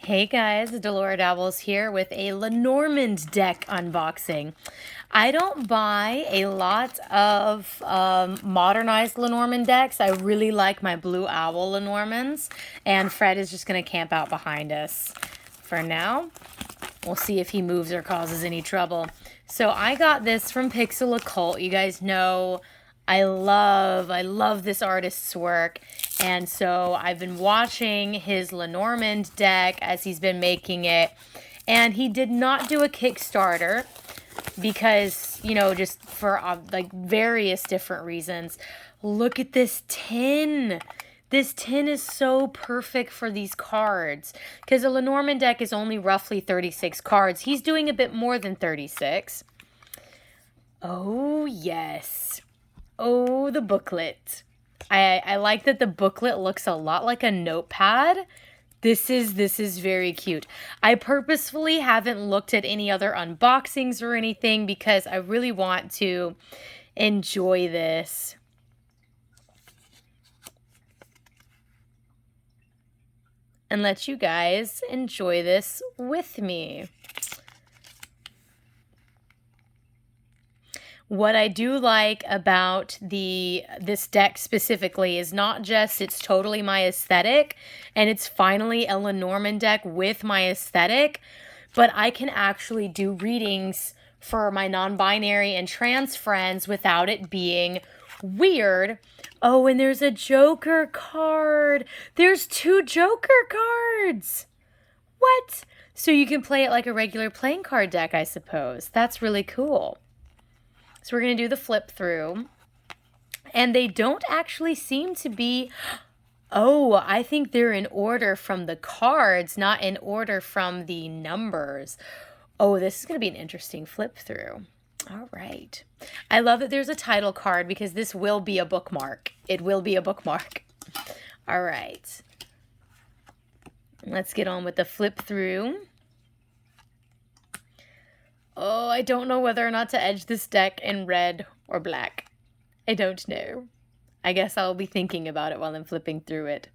Hey guys, Delora Dabbles here with a Lenormand deck unboxing. I don't buy a lot of modernized Lenormand decks. I really like my Blue Owl Lenormands, and Fred is just going to camp out behind us for now. We'll see if he moves or causes any trouble. So I got this from PixelOccult. You guys know I love this artist's work. And so I've been watching his Lenormand deck as he's been making it. And he did not do a Kickstarter because, you know, just for like various different reasons. Look at this tin. This tin is so perfect for these cards because a Lenormand deck is only roughly 36 cards. He's doing a bit more than 36. Oh, yes. Oh, the booklet. I like that the booklet looks a lot like a notepad. This is very cute. I purposefully haven't looked at any other unboxings or anything because I really want to enjoy this. And let you guys enjoy this with me. What I do like about this deck specifically is not just it's totally my aesthetic and it's finally a Lenormand deck with my aesthetic, but I can actually do readings for my non-binary and trans friends without it being weird. Oh, and there's a Joker card. There's 2 Joker cards. What? So you can play it like a regular playing card deck, I suppose. That's really cool. So we're going to do the flip through. And they don't actually seem to be... Oh, I think they're in order from the cards, not in order from the numbers. Oh, this is going to be an interesting flip through. All right. I love that there's a title card because this will be a bookmark. It will be a bookmark. All right. Let's get on with the flip through. Oh, I don't know whether or not to edge this deck in red or black. I don't know. I guess I'll be thinking about it while I'm flipping through it.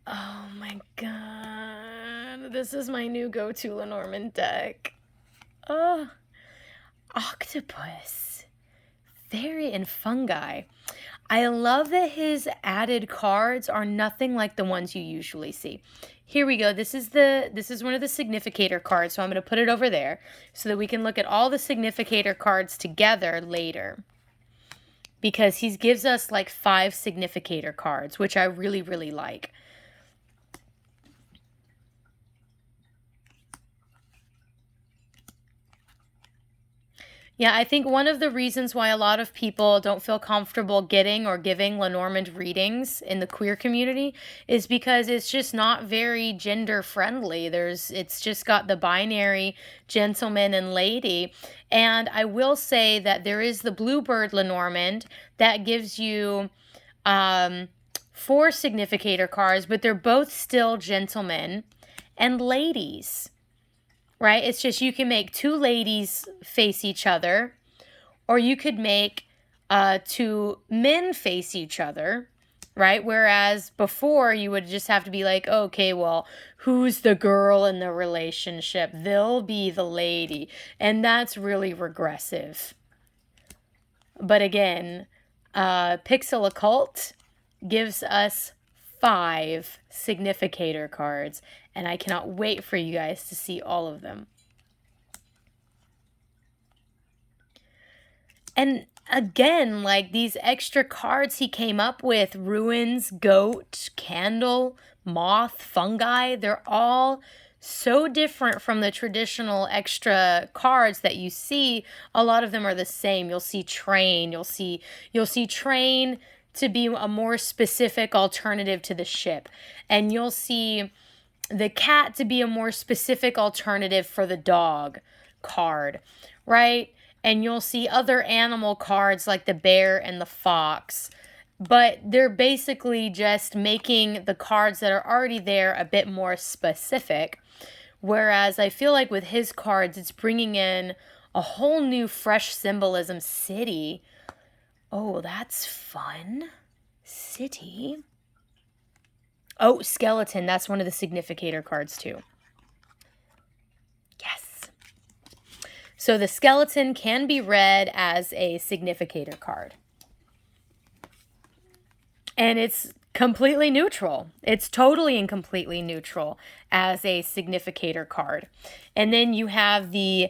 Oh my god. This is my new go-to Lenormand deck. Oh, octopus. Fairy and fungi. I love that his added cards are nothing like the ones you usually see. Here we go. This is one of the Significator cards, so I'm going to put it over there so that we can look at all the Significator cards together later. Because he gives us like 5 Significator cards, which I really, really like. Yeah, I think one of the reasons why a lot of people don't feel comfortable getting or giving Lenormand readings in the queer community is because it's just not very gender friendly. It's just got the binary gentleman and lady. And I will say that there is the Bluebird Lenormand that gives you 4 Significator cards, but they're both still gentlemen and ladies. Right? It's just you can make 2 ladies face each other, or you could make 2 men face each other, right? Whereas before you would just have to be like, okay, well, who's the girl in the relationship? They'll be the lady. And that's really regressive. But again, PixelOccult gives us 5 Significator cards, and I cannot wait for you guys to see all of them. And again, like these extra cards he came up with, ruins, goat, candle, moth, fungi, they're all so different from the traditional extra cards that you see. A lot of them are the same. You'll see train, you'll see train to be a more specific alternative to the ship. And you'll see the cat to be a more specific alternative for the dog card, right? And you'll see other animal cards like the bear and the fox. But they're basically just making the cards that are already there a bit more specific. Whereas I feel like with his cards, it's bringing in a whole new fresh symbolism. City. Oh, that's fun. City. Oh, skeleton. That's one of the significator cards too. Yes. So the skeleton can be read as a significator card. And it's completely neutral. It's totally and completely neutral as a significator card. And then you have the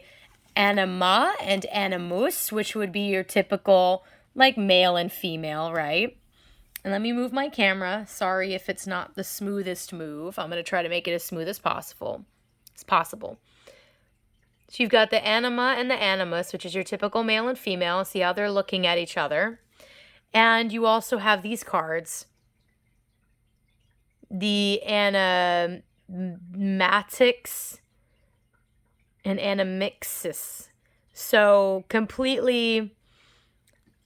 anima and animus, which would be your typical like male and female, right? And let me move my camera. Sorry if it's not the smoothest move. I'm going to try to make it as smooth as possible. So you've got the anima and the animus, which is your typical male and female. See how they're looking at each other. And you also have these cards. The animatics and animixis. So completely,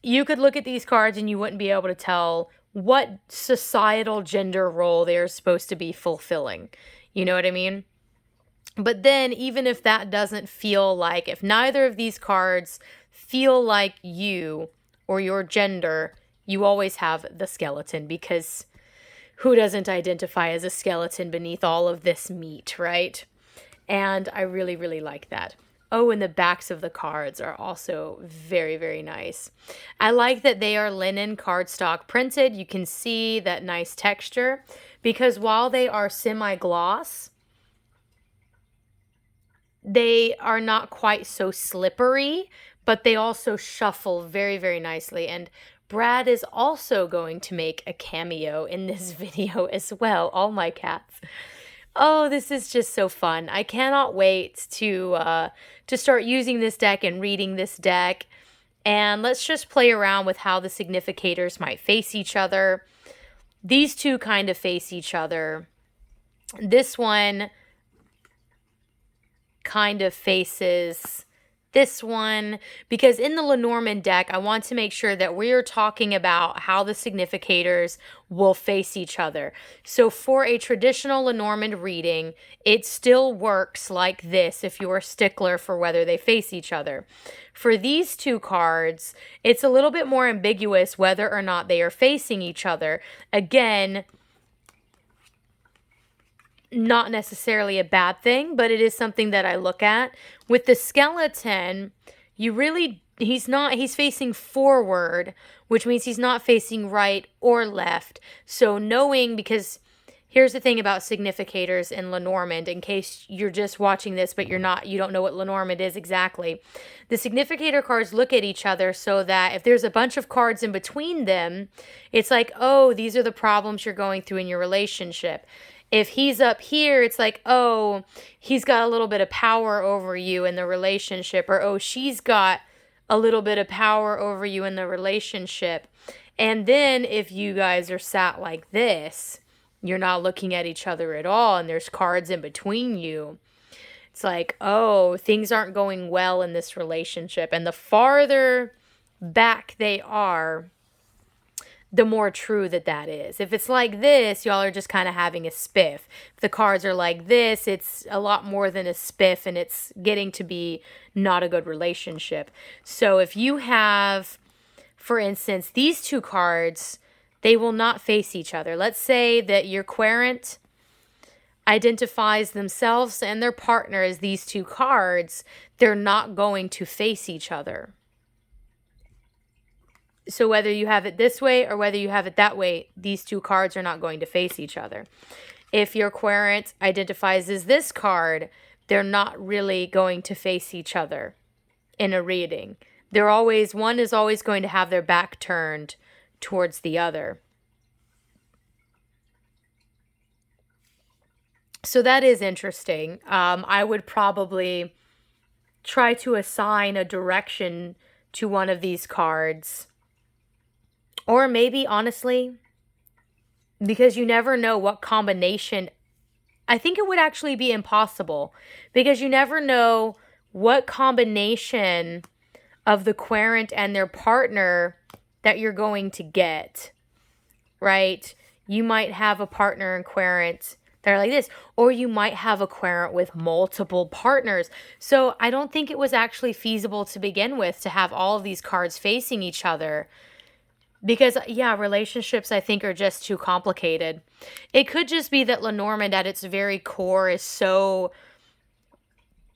you could look at these cards and you wouldn't be able to tell what societal gender role they're supposed to be fulfilling. You know what I mean? But then even if that doesn't feel like, if neither of these cards feel like you or your gender, you always have the skeleton, because who doesn't identify as a skeleton beneath all of this meat, right? And I really, really like that. Oh, and the backs of the cards are also very, very nice. I like that they are linen cardstock printed. You can see that nice texture, because while they are semi-gloss, they are not quite so slippery, but they also shuffle very, very nicely. And Brad is also going to make a cameo in this video as well. All my cats. Oh, this is just so fun. I cannot wait to start using this deck and reading this deck. And let's just play around with how the significators might face each other. These two kind of face each other. This one kind of faces this one, because in the Lenormand deck, I want to make sure that we're talking about how the significators will face each other. So for a traditional Lenormand reading, it still works like this if you're a stickler for whether they face each other. For these two cards, it's a little bit more ambiguous whether or not they are facing each other. Again, not necessarily a bad thing, but it is something that I look at. With the skeleton, he's facing forward, which means he's not facing right or left. So knowing, because here's the thing about significators in Lenormand, in case you're just watching this, but you don't know what Lenormand is exactly. The significator cards look at each other so that if there's a bunch of cards in between them, it's like, oh, these are the problems you're going through in your relationship. If he's up here, it's like, oh, he's got a little bit of power over you in the relationship, or oh, she's got a little bit of power over you in the relationship. And then if you guys are sat like this, you're not looking at each other at all, and there's cards in between you. It's like, oh, things aren't going well in this relationship. And the farther back they are, the more true that is. If it's like this, y'all are just kind of having a spiff. If the cards are like this, it's a lot more than a spiff, and it's getting to be not a good relationship. So if you have, for instance, these two cards, they will not face each other. Let's say that your querent identifies themselves and their partner as these two cards. They're not going to face each other. So whether you have it this way or whether you have it that way, these two cards are not going to face each other. If your querent identifies as this card, they're not really going to face each other in a reading. One is always going to have their back turned towards the other. So that is interesting. I would probably try to assign a direction to one of these cards. Or maybe, honestly, because you never know what combination. I think it would actually be impossible, because you never know what combination of the querent and their partner that you're going to get, right? You might have a partner and querent that are like this, or you might have a querent with multiple partners. So I don't think it was actually feasible to begin with to have all of these cards facing each other, Because, yeah, relationships, I think, are just too complicated. It could just be that Lenormand at its very core is so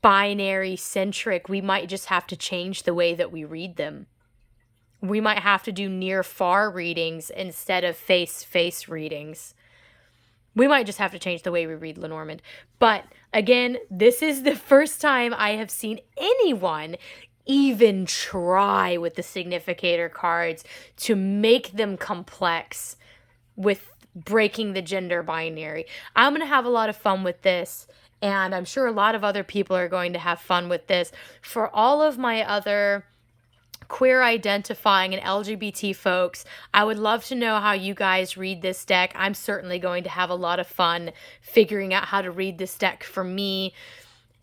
binary centric, we might just have to change the way that we read them. We might have to do near far readings instead of face face readings. We might just have to change the way we read Lenormand. But again, this is the first time I have seen anyone even try with the Significator cards to make them complex with breaking the gender binary. I'm going to have a lot of fun with this, and I'm sure a lot of other people are going to have fun with this. For all of my other queer identifying and LGBT folks, I would love to know how you guys read this deck. I'm certainly going to have a lot of fun figuring out how to read this deck for me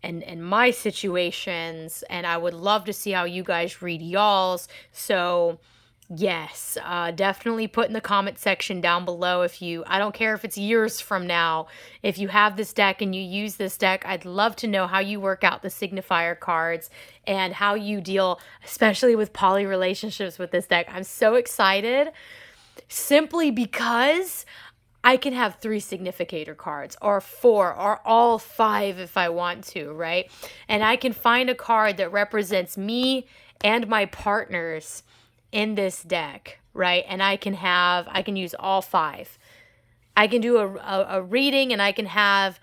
and my situations, and I would love to see how you guys read y'all's. So yes, definitely put in the comment section down below if you, I don't care if it's years from now, if you have this deck and you use this deck, I'd love to know how you work out the signifier cards and how you deal, especially with poly relationships with this deck. I'm so excited simply because I can have 3 significator cards or 4 or all 5 if I want to, right? And I can find a card that represents me and my partners in this deck, right? And I can use all 5. I can do a reading and I can have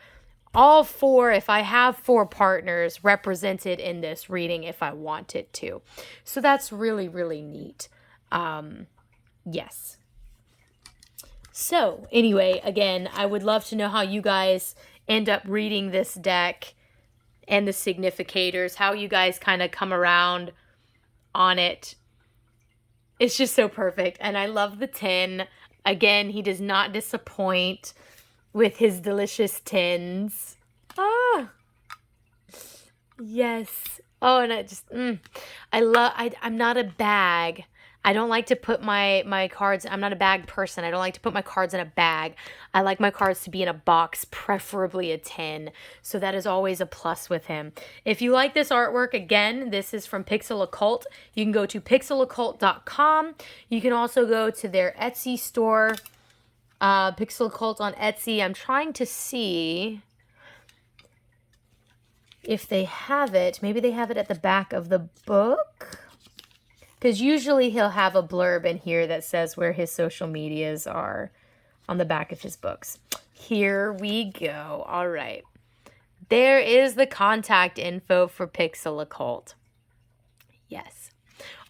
all 4, if I have 4 partners represented in this reading if I wanted to. So that's really, really neat. Yes. So anyway, again, I would love to know how you guys end up reading this deck and the significators, how you guys kind of come around on it. It's just so perfect. And I love the tin. Again, he does not disappoint with his delicious tins. Ah, yes. Oh, and I just, I'm not a bag. I don't like to put my cards, I'm not a bag person. I don't like to put my cards in a bag. I like my cards to be in a box, preferably a tin. So that is always a plus with him. If you like this artwork, again, this is from PixelOccult. You can go to PixelOccult.com. You can also go to their Etsy store, PixelOccult on Etsy. I'm trying to see if they have it. Maybe they have it at the back of the book. Because usually he'll have a blurb in here that says where his social medias are on the back of his books. Here we go. All right. There is the contact info for PixelOccult. Yes.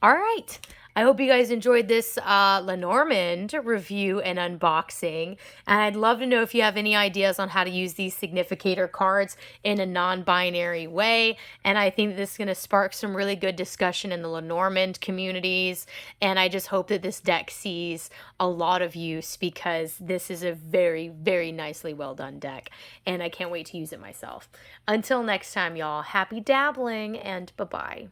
All right. I hope you guys enjoyed this Lenormand review and unboxing. And I'd love to know if you have any ideas on how to use these significator cards in a non-binary way. And I think this is going to spark some really good discussion in the Lenormand communities. And I just hope that this deck sees a lot of use because this is a very, very nicely well done deck. And I can't wait to use it myself. Until next time, y'all, happy dabbling and bye-bye.